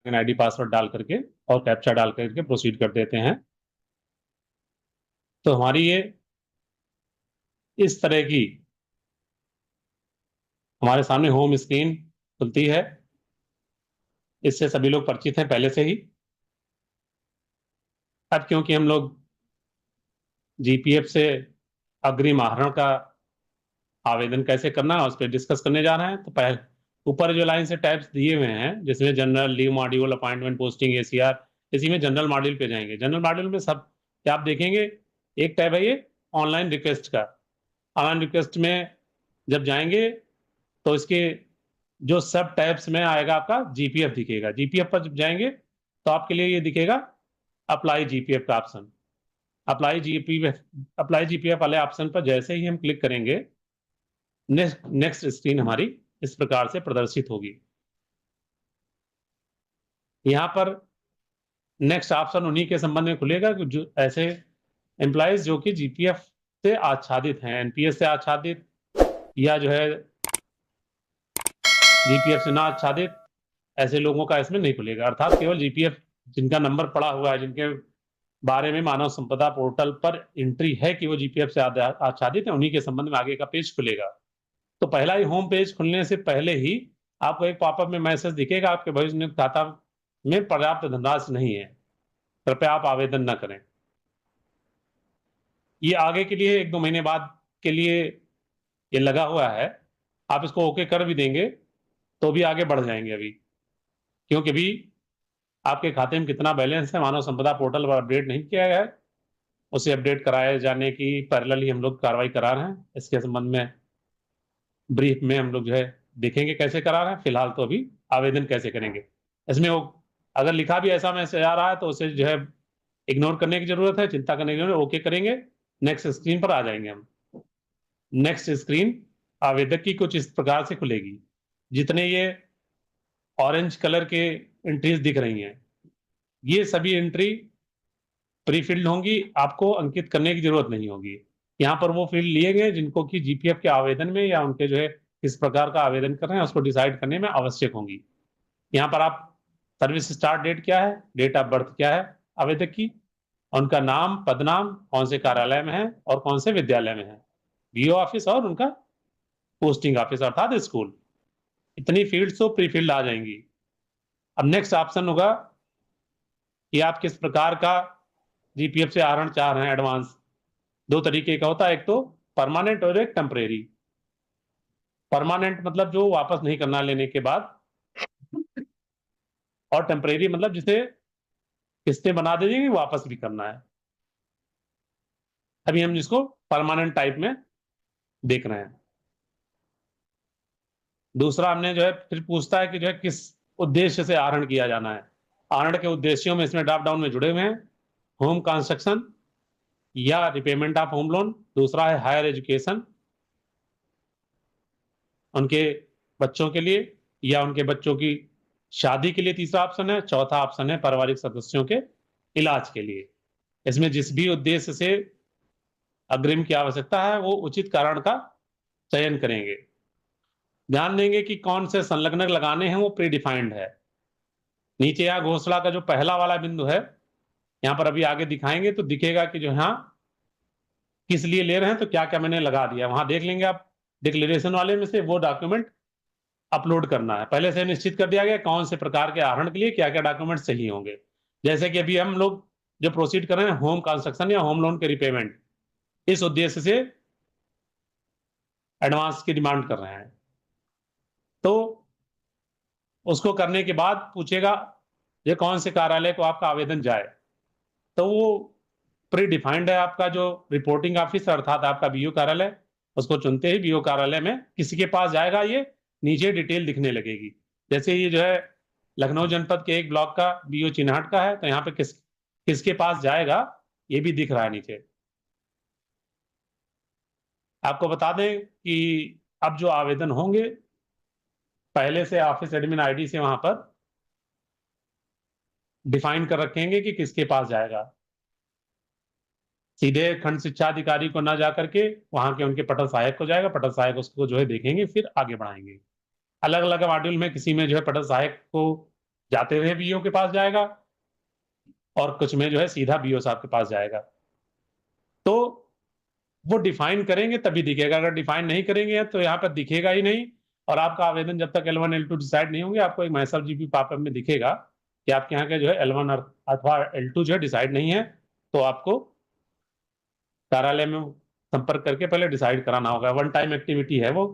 ID password डाल करके और कैप्चा डाल करके प्रोसीड कर देते हैं। तो हमारी ये इस तरह की हमारे सामने होम स्क्रीन खुलती है। इससे सभी लोग परिचित हैं पहले से ही। अब क्योंकि हम लोग जीपीएफ से अग्रिम आहरण का आवेदन कैसे करना है उस पर डिस्कस करने जा रहे हैं, तो पहले ऊपर जो लाइन से टैब्स दिए हुए हैं जिसमें general, leave module, appointment, posting, ACR, इसी में जनरल मॉड्यूल पे जाएंगे। जनरल मॉड्यूल में सब क्या आप देखेंगे, एक टैब है ये ऑनलाइन रिक्वेस्ट का। ऑनलाइन रिक्वेस्ट में जब जाएंगे तो इसके जो सब टैब्स में आएगा आपका जीपीएफ दिखेगा। जीपीएफ पर जब जाएंगे तो आपके लिए ये दिखेगा अप्लाई जीपीएफ का ऑप्शन। अप्लाई जीपीएफ वाले ऑप्शन पर जैसे ही हम क्लिक करेंगे नेक्स्ट स्क्रीन हमारी इस प्रकार से प्रदर्शित होगी। यहां पर नेक्स्ट ऑप्शन उन्हीं के संबंध में खुलेगा कि जो ऐसे एम्प्लॉयज जो कि जीपीएफ से आच्छादित हैं, एनपीएस से आच्छादित या जो है जीपीएफ से ना आच्छादित, ऐसे लोगों का इसमें नहीं खुलेगा। अर्थात केवल जीपीएफ जिनका नंबर पड़ा हुआ है, जिनके बारे में मानव संपदा पोर्टल पर एंट्री है कि वो जीपीएफ से आच्छादित है, उन्हीं के संबंध में आगे का पेज खुलेगा। तो पहला ही होम पेज खुलने से पहले ही आपको एक पॉपअप में मैसेज दिखेगा, आपके भविष्य निधि खाता में पर्याप्त धनराशि नहीं है, कृपया आप आवेदन न करें। ये आगे के लिए 1-2 महीने बाद के लिए ये लगा हुआ है। आप इसको ओके कर भी देंगे तो भी आगे बढ़ जाएंगे अभी, क्योंकि अभी आपके खाते में कितना बैलेंस है मानव संपदा पोर्टल पर अपडेट नहीं किया गया है। उसे अपडेट कराए जाने की पैरेलल ही हम लोग कार्रवाई करा रहे हैं। इसके संबंध में ब्रीफ में हम लोग जो है देखेंगे कैसे करा रहे हैं। फिलहाल तो अभी आवेदन कैसे करेंगे इसमें वो अगर लिखा भी ऐसा मैसेज आ रहा है तो उसे जो है इग्नोर करने की जरूरत है, चिंता करने की जरूरत है। ओके करेंगे, नेक्स्ट स्क्रीन पर आ जाएंगे हम। नेक्स्ट स्क्रीन आवेदक की कुछ इस प्रकार से खुलेगी। जितने ये ऑरेंज कलर के एंट्रीज दिख रही हैं, ये सभी एंट्री प्री फिल्ड होंगी, आपको अंकित करने की जरूरत नहीं होगी। यहाँ पर वो फील्ड लिए गए जिनको कि जीपीएफ के आवेदन में या उनके जो है किस प्रकार का आवेदन कर रहे हैं उसको डिसाइड करने में आवश्यक होंगी। यहाँ पर आप सर्विस स्टार्ट डेट क्या है, डेट ऑफ बर्थ क्या है आवेदक की, उनका नाम, पदनाम, कौन से कार्यालय में है और कौन से विद्यालय में है, बीओ ऑफिस और उनका पोस्टिंग ऑफिस अर्थात स्कूल। इतनी फील्ड्स तो प्री फील्ड आ जाएंगी। अब नेक्स्ट ऑप्शन होगा कि आप किस प्रकार का जीपीएफ से आहरण चाह रहे हैं। एडवांस 2 तरीके का होता है, एक तो परमानेंट और एक टेम्परेरी। परमानेंट मतलब जो वापस नहीं करना लेने के बाद, और टेम्परेरी मतलब जिसे किस्तें बना देंगे वापस भी करना है। अभी हम जिसको परमानेंट टाइप में देख रहे हैं। दूसरा हमने जो है फिर पूछता है कि जो है किस उद्देश्य से आहरण किया जाना है। आहरण के उद्देश्यों में इसमें ड्रॉप डाउन में जुड़े हुए हैं होम कंस्ट्रक्शन या रिपेमेंट ऑफ होम लोन। दूसरा है हायर एजुकेशन, उनके बच्चों के लिए या उनके बच्चों की शादी के लिए तीसरा ऑप्शन है। चौथा ऑप्शन है पारिवारिक सदस्यों के इलाज के लिए। इसमें जिस भी उद्देश्य से अग्रिम की आवश्यकता है वो उचित कारण का चयन करेंगे। ध्यान देंगे कि कौन से संलग्नक लगाने हैं वो प्री डिफाइंड है। नीचे यहाँ घोषणा का जो पहला वाला बिंदु है यहाँ पर अभी आगे दिखाएंगे तो दिखेगा कि जो यहाँ किस लिए ले रहे हैं, तो क्या क्या मैंने लगा दिया वहां देख लेंगे आप। डिक्लेरेशन वाले में से वो डॉक्यूमेंट अपलोड करना है, पहले से निश्चित कर दिया गया कौन से प्रकार के आहरण के लिए क्या क्या डॉक्यूमेंट सही होंगे। जैसे कि अभी हम लोग जो प्रोसीड कर रहे हैं होम कंस्ट्रक्शन या होम लोन के रिपेमेंट, इस उद्देश्य से एडवांस की डिमांड कर रहे हैं, तो उसको करने के बाद पूछेगा ये कौन से कार्यालय को आपका आवेदन जाए। तो वो प्री डिफाइंड है आपका जो रिपोर्टिंग ऑफिस अर्थात आपका बीओ कार्यालय। उसको चुनते ही बीओ कार्यालय में किसी के पास जाएगा ये नीचे डिटेल दिखने लगेगी। जैसे ये जो है लखनऊ जनपद के एक ब्लॉक का बीओ चिन्हाट का है, तो यहाँ पे किसके पास जाएगा ये भी दिख रहा है नीचे। आपको बता दें कि अब जो आवेदन होंगे पहले से ऑफिस एडमिन आईडी से वहां पर डिफाइन कर रखेंगे कि किसके पास जाएगा। सीधे खंड शिक्षा अधिकारी को ना जा करके वहां के उनके पटल सहायक को जाएगा, पटल सहायक उसको जो है देखेंगे फिर आगे बढ़ाएंगे। अलग अलग मॉड्यूल में किसी में जो है पटल सहायक को जाते हुए बीओ के पास जाएगा और कुछ में जो है सीधा बीओ साहब के पास जाएगा। तो वो डिफाइन करेंगे तभी दिखेगा, अगर डिफाइन नहीं करेंगे तो यहाँ पर दिखेगा ही नहीं। और आपका आवेदन जब तक L1 L2 डिसाइड नहीं होंगे, आपको एक मैसेज जीपी पॉपअप में दिखेगा कि आपके यहाँ के जो है L1 अथवा L2 जो है डिसाइड नहीं है, तो आपको कार्यालय में संपर्क करके पहले डिसाइड कराना होगा। वन टाइम एक्टिविटी है वो,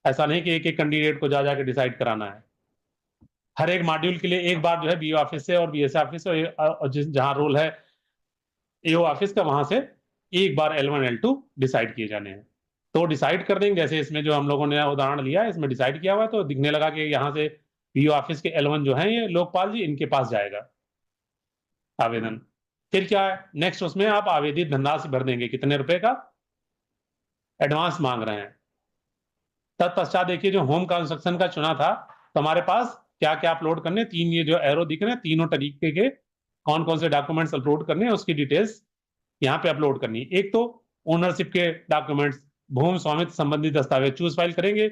ऐसा नहीं कि एक एक कैंडिडेट को जा जाके डिसाइड कराना है। हर एक मॉड्यूल के लिए एक बार जो है बीओ ऑफिस से और बीएसए ऑफिस से और जहां रोल है एओ ऑफिस का, वहां से एक बार L1 L2 डिसाइड किए जाने हैं। तो डिसाइड कर देंगे, जैसे इसमें जो हम लोगों ने उदाहरण लिया है, इसमें डिसाइड किया हुआ है, तो दिखने लगा कि यहाँ से बीओ ऑफिस के L1 जो है ये लोकपाल जी, इनके पास जाएगा आवेदन। फिर क्या है नेक्स्ट, उसमें आप आवेदित धनराशि भर देंगे, कितने रुपए का एडवांस मांग रहे हैं। तत्पश्चात देखिए जो होम कंस्ट्रक्शन का चुना था, तो हमारे पास क्या क्या अपलोड करने, तीन ये जो एरो दिख रहे हैं, तीनों तरीके के कौन कौन से डॉक्यूमेंट्स अपलोड करने हैं उसकी डिटेल्स यहाँ पे अपलोड करनी। एक तो ओनरशिप के डॉक्यूमेंट्स, भूमि स्वामित्व संबंधी दस्तावेज चूज फाइल करेंगे,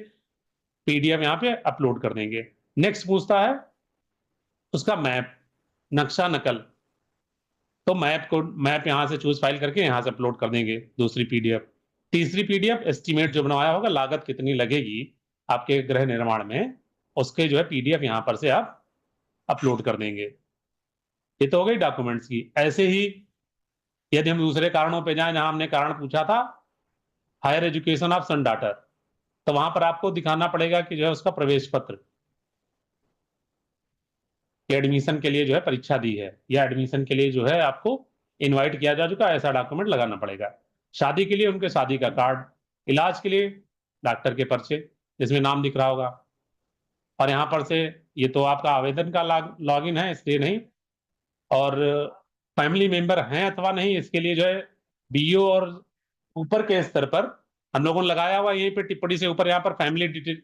पीडीएफ यहाँ पे अपलोड कर देंगे। नेक्स्ट पूछता है उसका मैप, नक्शा नकल, तो मैप यहाँ से चूज फाइल करके यहाँ से अपलोड कर देंगे दूसरी पीडीएफ। तीसरी पीडीएफ एस्टीमेट जो बनवाया होगा, लागत कितनी लगेगी आपके गृह निर्माण में, उसके जो है पीडीएफ यहाँ पर से आप अपलोड कर देंगे। ये तो हो गई डॉक्यूमेंट्स की। ऐसे ही यदि हम दूसरे कारणों पे जाएं, जहां हमने कारण पूछा था higher education of son daughter, तो वहां पर आपको दिखाना पड़ेगा कि जो है उसका प्रवेश पत्र, एडमिशन के लिए जो है परीक्षा दी है या एडमिशन के लिए जो है आपको इनवाइट किया जा चुका है, ऐसा डॉक्यूमेंट लगाना पड़ेगा। शादी के लिए उनके शादी का कार्ड, इलाज के लिए डॉक्टर के पर्चे जिसमें नाम दिख रहा होगा। और यहाँ पर से ये तो आपका आवेदन का लॉगिन है, इसलिए नहीं। और फैमिली मेंबर हैं अथवा नहीं, इसके लिए जो है बीओ और ऊपर के स्तर पर हम लोगों ने लगाया हुआ यहीं पे टिप्पणी से ऊपर, यहाँ पर फैमिली डिटेल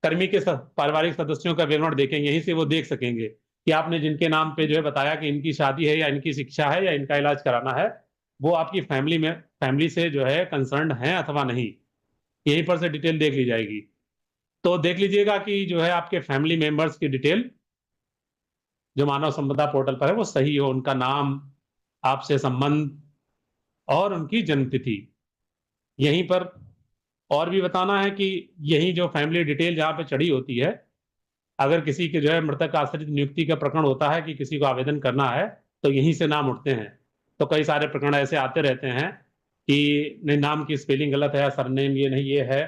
कर्मी के पारिवारिक सदस्यों का विवरण देखेंगे, यहीं से वो देख सकेंगे कि आपने जिनके नाम पे जो है बताया कि इनकी शादी है या इनकी शिक्षा है या इनका इलाज कराना है, वो आपकी फैमिली से जो है कंसर्न है अथवा नहीं, यहीं पर से डिटेल देख ली जाएगी। तो देख लीजिएगा कि जो है आपके फैमिली मेंबर्स की डिटेल जो मानव संपदा पोर्टल पर है वो सही हो, उनका नाम, आपसे संबंध और उनकी जन्मतिथि। यहीं पर और भी बताना है कि यही जो फैमिली डिटेल जहाँ पे चढ़ी होती है, अगर किसी के जो है मृतक आश्रित नियुक्ति का प्रकरण होता है कि किसी को आवेदन करना है, तो यहीं से नाम उठते हैं। तो कई सारे प्रकरण ऐसे आते रहते हैं कि नहीं नाम की स्पेलिंग गलत है, सरनेम ये नहीं ये है,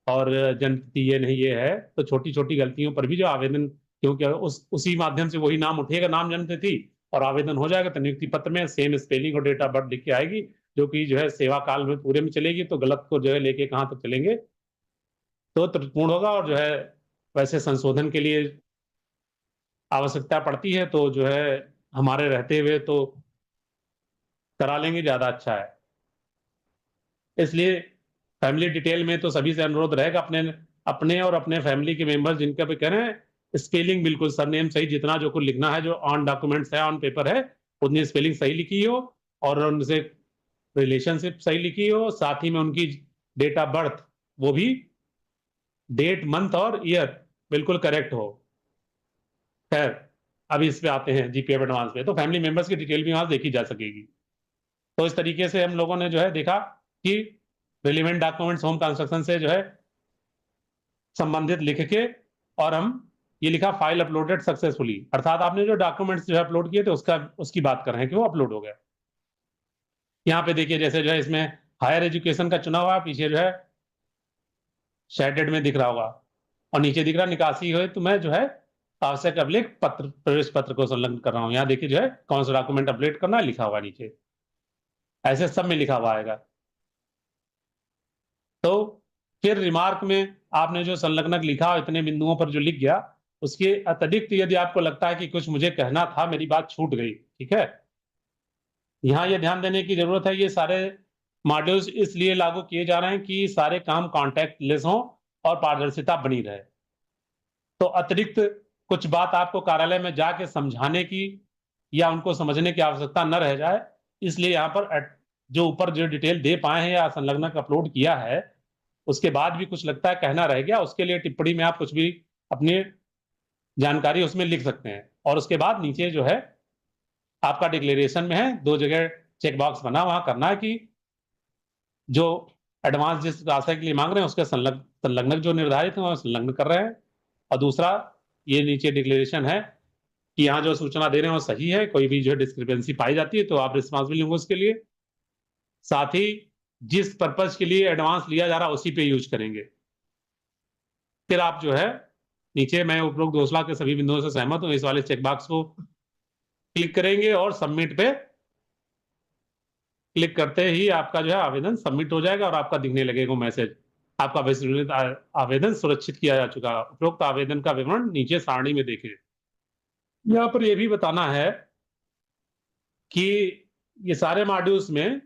और जन्मतिथि ये नहीं ये है, तो छोटी छोटी गलतियों पर भी जो आवेदन, क्योंकि उसी माध्यम से वही नाम उठेगा, नाम जन्मतिथि, और आवेदन हो जाएगा तो नियुक्ति पत्र में सेम स्पेलिंग और डेट ऑफ बर्थ लिख के आएगी, जो कि जो है सेवा काल में पूरे में चलेगी। तो गलत को जो है लेके कहाँ तक चलेंगे, तो त्रुटिपूर्ण होगा। और जो है वैसे संशोधन के लिए आवश्यकता पड़ती है तो जो है हमारे रहते हुए तो करा लेंगे, ज्यादा अच्छा है। इसलिए फैमिली डिटेल में तो सभी से अनुरोध रहेगा, अपने अपने और अपने फैमिली के मेंबर्स जिनका भी कह रहे हैं, स्पेलिंग बिल्कुल सरनेम सही, जितना जो कुछ लिखना है, जो ऑन डॉक्यूमेंट्स है, ऑन पेपर है, उतनी स्पेलिंग सही लिखी हो और उनसे रिलेशनशिप सही लिखी हो, साथ ही में उनकी डेट ऑफ बर्थ, वो भी डेट मंथ और ईयर बिल्कुल करेक्ट हो। खैर अभी इस पे आते हैं जीपीएफ एडवांस पे, तो फैमिली मेंबर्स की डिटेल भी वहां देखी जा सकेगी। तो इस तरीके से हम लोगों ने जो है देखा कि रिलेवेंट डॉक्यूमेंट्स होम कंस्ट्रक्शन से जो है संबंधित लिख के, और हम ये लिखा फाइल अपलोडेड सक्सेसफुली, अर्थात आपने जो डॉक्यूमेंट्स जो है अपलोड किए थे उसकी बात कर रहे हैं कि वो अपलोड हो गया। यहाँ पे देखिए जैसे जो है इसमें हायर एजुकेशन का चुना हुआ, पीछे जो है शेडेड में दिख रहा होगा, और नीचे दिख रहा निकासी हुए, तो मैं जो है आवश्यक अभिलेख पत्र, प्रवेश पत्र को संलग्न कर रहा हूँ। यहाँ देखिए जो है कौन सा डॉक्यूमेंट अपडेट करना है लिखा हुआ नीचे, ऐसे सब में लिखा हुआ आएगा। तो फिर रिमार्क में आपने जो संलग्नक लिखा, इतने बिंदुओं पर जो लिख गया, उसके अतिरिक्त यदि आपको लगता है कि कुछ मुझे कहना था, मेरी बात छूट गई, ठीक है, यहाँ ये ध्यान देने की जरूरत है, ये सारे मॉड्यूल्स इसलिए लागू किए जा रहे हैं कि सारे काम कॉन्टैक्ट लेस हों और पारदर्शिता बनी रहे। तो अतिरिक्त कुछ बात आपको कार्यालय में जाके समझाने की या उनको समझने की आवश्यकता न रह जाए, इसलिए यहाँ पर जो ऊपर जो डिटेल दे पाए हैं या संलग्नक अपलोड किया है, उसके बाद भी कुछ लगता है कहना रह गया, उसके लिए टिप्पणी में आप कुछ भी अपने जानकारी उसमें लिख सकते हैं। और उसके बाद नीचे जो है आपका डिक्लेरेशन में है 2 जगह चेक बॉक्स बना, वहां करना है कि जो एडवांस जिस राशि के लिए मांग रहे हैं उसके संलग्नक जो निर्धारित है वह संलग्न कर रहे हैं। और दूसरा ये नीचे डिक्लेरेशन है कि यहाँ जो सूचना दे रहे हैं वो सही है, कोई भी जो डिस्क्रिपेंसी पाई जाती है तो आप रिस्पॉन्सिबल होंगे उसके लिए। साथ ही जिस पर्पज के लिए एडवांस लिया जा रहा है उसी पे यूज करेंगे। फिर आप जो है नीचे मैं उपरोक्त घोषणा के सभी बिंदुओं से सहमत हूं इस वाले चेकबॉक्स को क्लिक करेंगे और सबमिट पे क्लिक करते ही आपका जो है आवेदन सबमिट हो जाएगा और आपका दिखने लगेगा मैसेज, आपका विश्वविद्यालय आवेदन सुरक्षित किया जा चुका है। उपरोक्त आवेदन का विवरण नीचे सारणी में देखें। यहाँ पर यह भी बताना है कि ये सारे मॉड्यूल्स में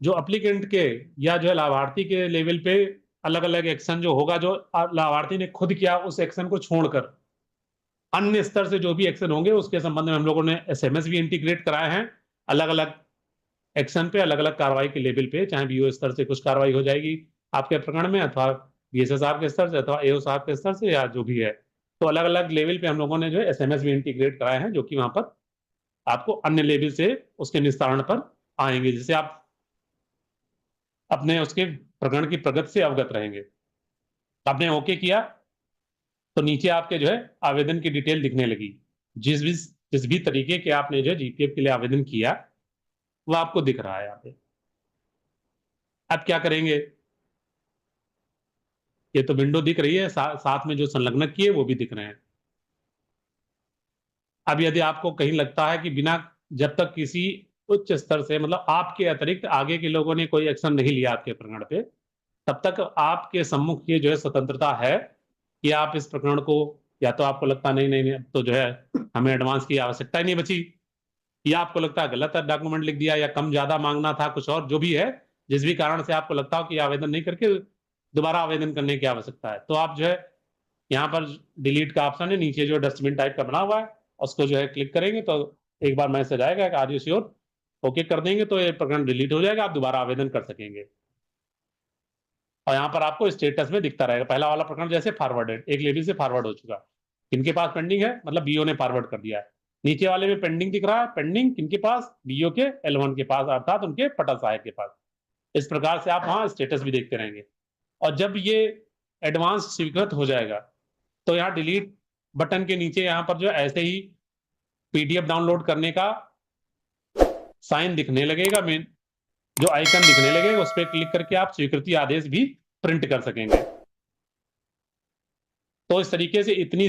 जो अप्लीकेंट के या जो है लाभार्थी के लेवल पे अलग अलग एक्शन जो होगा, जो लाभार्थी ने खुद किया उस एक्शन को छोड़कर अन्य स्तर से जो भी एक्शन होंगे उसके संबंध में हम लोगों ने एसएमएस भी इंटीग्रेट कराए हैं। अलग अलग एक्शन पे अलग अलग कार्रवाई के लेवल पे, चाहे बीओ स्तर से कुछ कार्रवाई हो जाएगी आपके प्रकरण में, अथवा बीएसए साहब के स्तर से, अथवा एओ साहब के स्तर से, या जो भी है। तो अलग अलग लेवल पे हम लोगों ने जो है एसएमएस भी इंटीग्रेट कराए हैं, जो कि वहां पर आपको अन्य लेवल से उसके निस्तारण पर आएंगे, जिससे आप अपने उसके प्रकरण की प्रगति से अवगत रहेंगे। आपने ओके किया तो नीचे आपके जो है आवेदन की डिटेल दिखने लगी। जिस भी तरीके के आपने जो है जीपीएफ के लिए आवेदन किया वो आपको दिख रहा है यहाँ पे। अब क्या करेंगे, ये तो विंडो दिख रही है, साथ में जो संलग्नक किए वो भी दिख रहे हैं। अब यदि आपको कहीं लगता है कि बिना जब तक किसी उच्च स्तर से, मतलब आपके अतिरिक्त आगे के लोगों ने कोई एक्शन नहीं लिया आपके प्रकरण पे, तब तक आपके सम्मुख ये जो है स्वतंत्रता है कि आप इस प्रकरण को, या तो आपको लगता नहीं नहीं नहीं अब तो जो है हमें एडवांस की आवश्यकता ही नहीं बची, या आपको लगता है गलत डॉक्यूमेंट लिख दिया या कम ज्यादा मांगना था, कुछ और जो भी है, जिस भी कारण से आपको लगता हो कि आवेदन नहीं करके दोबारा आवेदन करने की आवश्यकता है, तो आप जो है यहाँ पर डिलीट का ऑप्शन है नीचे जो डस्टबिन टाइप का बना हुआ है, उसको जो है क्लिक करेंगे तो एक बार मैसेज आएगा आर यू श्योर, ओके कर देंगे तो ये प्रकरण डिलीट हो जाएगा, आप दोबारा आवेदन कर सकेंगे। और यहाँ पर आपको स्टेटस में दिखता रहेगा, पहला वाला प्रकरण जैसे फॉरवर्डेड, एक लेडी से फॉरवर्ड हो चुका, किनके पास पेंडिंग है, मतलब बीओ ने फॉरवर्ड कर दिया है। नीचे वाले में पेंडिंग दिख रहा है, पेंडिंग किनके पास, बीओ के L1 के पास, अर्थात उनके पटल सहायक के पास। इस प्रकार से आप वहां स्टेटस भी देखते रहेंगे। और जब ये एडवांस स्वीकृत हो जाएगा तो यहाँ डिलीट बटन के नीचे यहाँ पर जो ऐसे ही पीडीएफ डाउनलोड करने का साइन दिखने लगेगा, मेन जो आइकन दिखने लगेगा, उस पर क्लिक करके आप स्वीकृति आदेश भी प्रिंट कर सकेंगे। तो इस तरीके से इतनी